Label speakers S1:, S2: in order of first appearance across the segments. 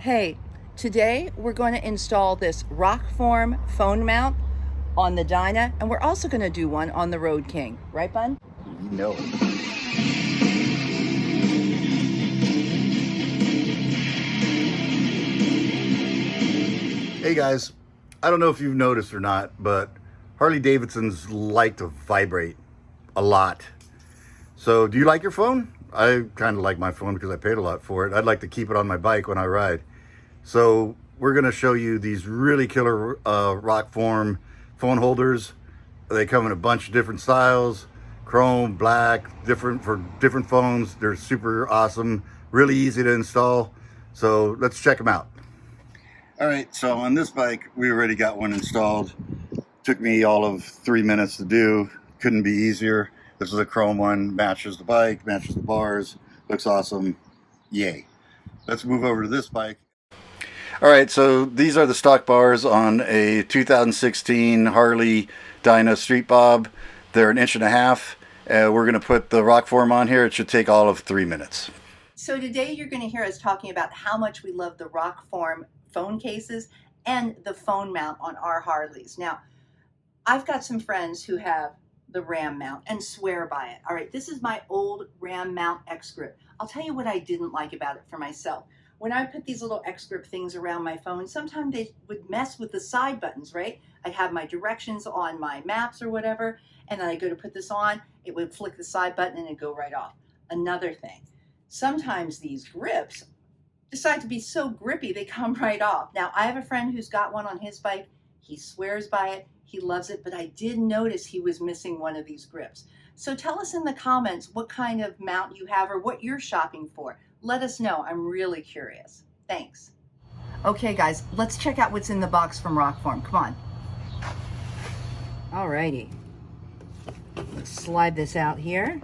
S1: Hey, today we're going to install this Rokform phone mount on the Dyna, and we're also going to do one on the Road King. Right, Bun?
S2: You know it. Hey guys, I don't know if you've noticed or not, but Harley Davidsons like to vibrate a lot. So do you like your phone? I kind of like my phone because I paid a lot for it. I'd like to keep it on my bike when I ride. So we're going to show you these really killer Rokform phone holders. They come in a bunch of different styles, chrome, black, different for different phones. They're super awesome, really easy to install. So let's check them out. All right, so on this bike, we already got one installed. Took me all of 3 minutes to do. Couldn't be easier. This is a chrome one, matches the bike, matches the bars, looks awesome. Yay. Let's move over to this bike. All right, so these are the stock bars on a 2016 Harley Dyna StreetBob. They're 1.5 inches. We're going to put the Rokform on here. It should take all of 3 minutes.
S1: So today you're going to hear us talking about how much we love the Rokform phone cases and the phone mount on our Harleys. Now, I've got some friends who have the Ram mount and swear by it. All right, this is my old Ram mount X-Grip. I'll tell you what I didn't like about it for myself. When I put these little X-Grip things around my phone, sometimes they would mess with the side buttons, right? I'd have my directions on my maps or whatever, and then I go to put this on, it would flick the side button and it'd go right off. Another thing, sometimes these grips decide to be so grippy, they come right off. Now, I have a friend who's got one on his bike. He swears by it. He loves it, but I did notice he was missing one of these grips. So tell us in the comments what kind of mount you have or what you're shopping for. Let us know. I'm really curious. Thanks. Okay, guys, let's check out what's in the box from Rokform. Come on. Alrighty. Let's slide this out here.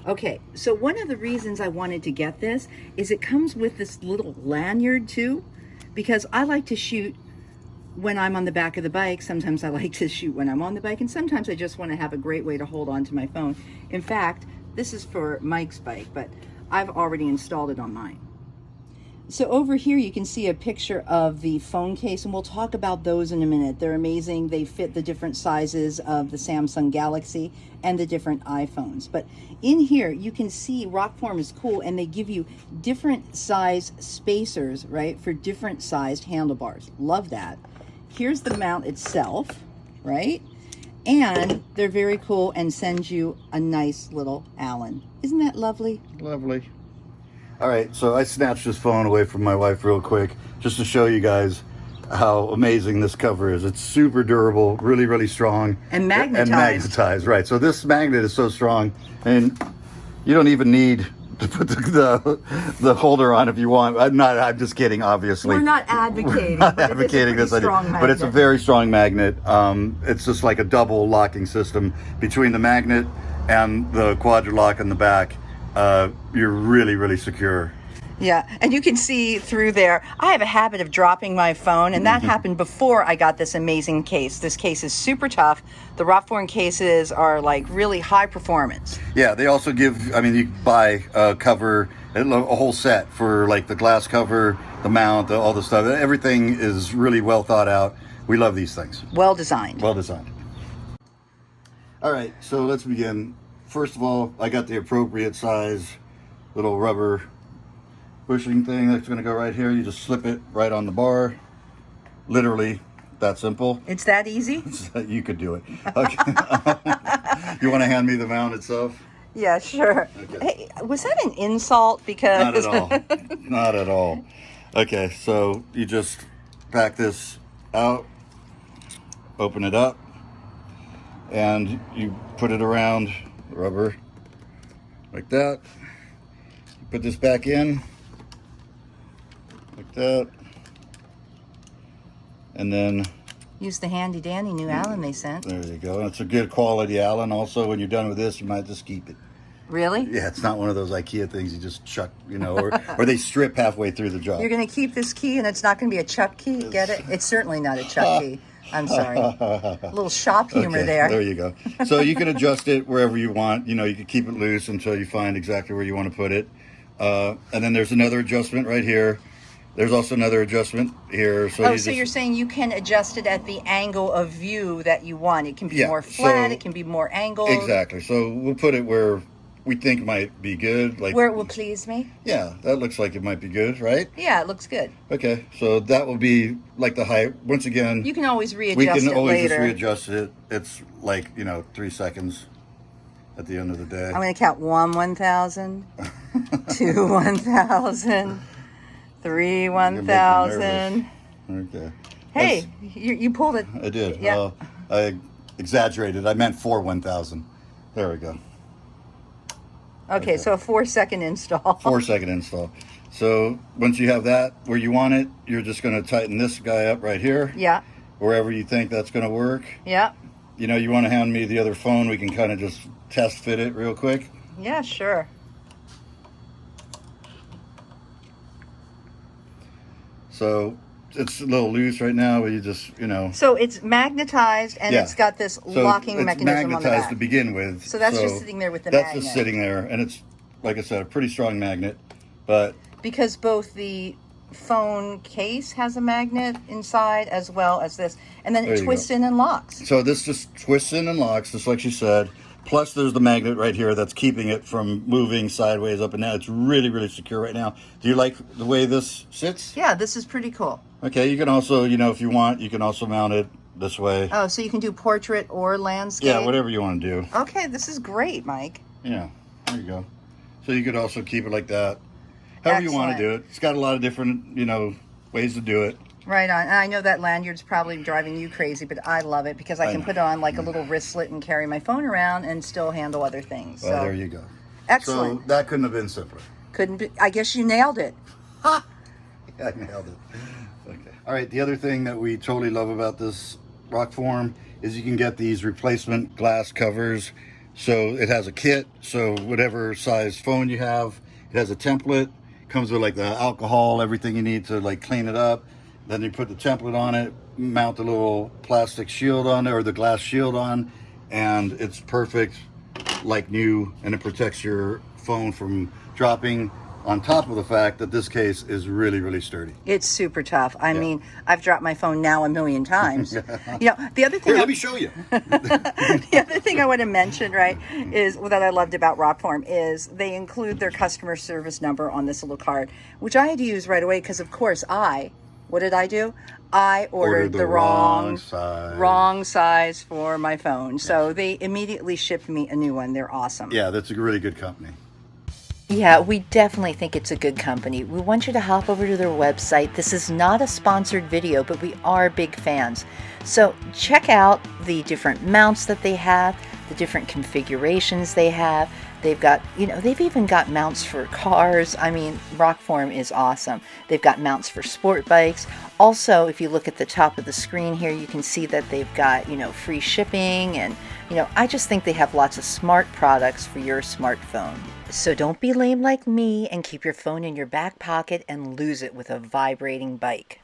S1: Okay, so one of the reasons I wanted to get this is it comes with this little lanyard too, because I like to shoot when I'm on the back of the bike. Sometimes I like to shoot when I'm on the bike, and sometimes I just want to have a great way to hold on to my phone. In fact, this is for Mike's bike, but I've already installed it on mine. So over here you can see a picture of the phone case, and we'll talk about those in a minute. They're amazing. They fit the different sizes of the Samsung Galaxy and the different iPhones. But in here you can see Rokform is cool, and they give you different size spacers, right, for different sized handlebars. Love that. Here's the mount itself, right? And they're very cool and send you a nice little Allen. Isn't that lovely? Lovely. All right, so I snatched this phone away from my wife real quick just to show you guys how amazing this cover is. It's super durable, really, really strong. And magnetized. And magnetized, right. So this magnet is so strong, and you don't even need to put the holder on if you want. I'm just kidding, obviously. We're not advocating.
S2: Not advocating this idea, but it's a very strong magnet. It's just like a double locking system between the magnet and the quadri-lock in the back. You're really, really secure. Yeah, and you can see through there, I have a habit of dropping my phone, and that happened before I got this amazing case. This case is super tough. The Rokform cases are like really high performance. Yeah, they also give, I mean, you buy a cover, a whole set for like the glass cover, the mount, all the stuff. Everything is really well thought out. We love these things. Well designed. Well designed. All right, so let's begin. First of all, I got the appropriate size little rubber bushing thing that's going to go right here. You just slip it right on the bar. Literally that simple. It's that easy? You could do it. Okay. You want to hand me the mount itself? Yeah, sure. Okay. Hey, was that an insult? Because not at all. Not at all. Okay, so you just pack this out, open it up, and you put it around the rubber like that. You put this back in like that, and then use the handy dandy new Allen they sent. There you go. And it's a good quality Allen. Also, when you're done with this, you might just keep it. Really? Yeah, it's not one of those IKEA things you just chuck, you know, or they strip halfway through the job. You're going to keep this key, and it's not going to be a Chuck key. Get it? It's certainly not a Chuck key. I'm sorry. A little shop humor there. There you go. So you can adjust it wherever you want. You know, you can keep it loose until you find exactly where you want to put it. And then there's another adjustment right here. There's also another adjustment here. So
S1: you're saying you can adjust it at the angle of view that you want. It can be more flat, it can be more angled.
S2: Exactly. So we'll put it where we think might be good. Like
S1: where it will please me.
S2: Yeah, that looks like it might be good, right?
S1: Yeah, it looks good.
S2: Okay, so that will be like the height. Once again,
S1: you can always readjust
S2: it later. We can always
S1: just
S2: readjust it. It's like, 3 seconds at the end of the day.
S1: I'm going to count 1,000, 2 1,000, 3 1,000.
S2: Okay.
S1: Hey, you pulled it.
S2: I did.
S1: Yeah.
S2: I exaggerated. I meant 4 1,000. There we go.
S1: Okay, so a 4-second install.
S2: 4-second install. So once you have that where you want it, you're just going to tighten this guy up right here.
S1: Yeah.
S2: Wherever you think that's going to work.
S1: Yeah.
S2: You want to hand me the other phone, we can kind of just test fit it real quick.
S1: Yeah, sure.
S2: So it's a little loose right now, but you just,
S1: So it's magnetized and it's got this locking mechanism on the back.
S2: It's magnetized to begin with.
S1: So that's just sitting there with the magnet.
S2: That's just sitting there, and it's, like I said, a pretty strong magnet, but...
S1: Because both the phone case has a magnet inside as well as this, and then it twists in and locks.
S2: So this just twists in and locks, just like you said. Plus there's the magnet right here that's keeping it from moving sideways up and down. It's really, really secure right now. Do you like the way this sits?
S1: Yeah, this is pretty cool.
S2: Okay, you can also, if you want, you can also mount it this way.
S1: Oh, so you can do portrait or landscape?
S2: Yeah, whatever you want to do.
S1: Okay, this is great, Mike.
S2: Yeah, there you go. So you could also keep it like that. However you want to do it. It's got a lot of different, ways to do it.
S1: Right on. And I know that lanyard's probably driving you crazy, but I love it because I can put it on like a little wristlet and carry my phone around and still handle other things.
S2: Well,
S1: so
S2: there you go.
S1: Excellent.
S2: So that couldn't have been simpler.
S1: Couldn't be. I guess you nailed it.
S2: Ha! I nailed it. Okay. All right. The other thing that we totally love about this Rokform is you can get these replacement glass covers. So it has a kit. So whatever size phone you have, it has a template. Comes with like the alcohol, everything you need to like clean it up. Then you put the template on it, mount the little plastic shield on it or the glass shield on, and it's perfect like new, and it protects your phone from dropping, on top of the fact that this case is really, really sturdy.
S1: It's super tough. I mean, I've dropped my phone now 1,000,000 times. The other thing...
S2: Here, let me show you.
S1: The other thing I want to mention, right, is that I loved about Rokform is they include their customer service number on this little card, which I had to use right away because, of course, what did I do? I ordered the wrong size for my phone. Yes. So they immediately shipped me a new one. They're awesome.
S2: Yeah, that's a really good company.
S1: Yeah, we definitely think it's a good company. We want you to hop over to their website. This is not a sponsored video, but we are big fans. So check out the different mounts that they have, the different configurations they have. They've got, they've even got mounts for cars. I mean, Rokform is awesome. They've got mounts for sport bikes. Also, if you look at the top of the screen here, you can see that they've got, free shipping. And, I just think they have lots of smart products for your smartphone. So don't be lame like me and keep your phone in your back pocket and lose it with a vibrating bike.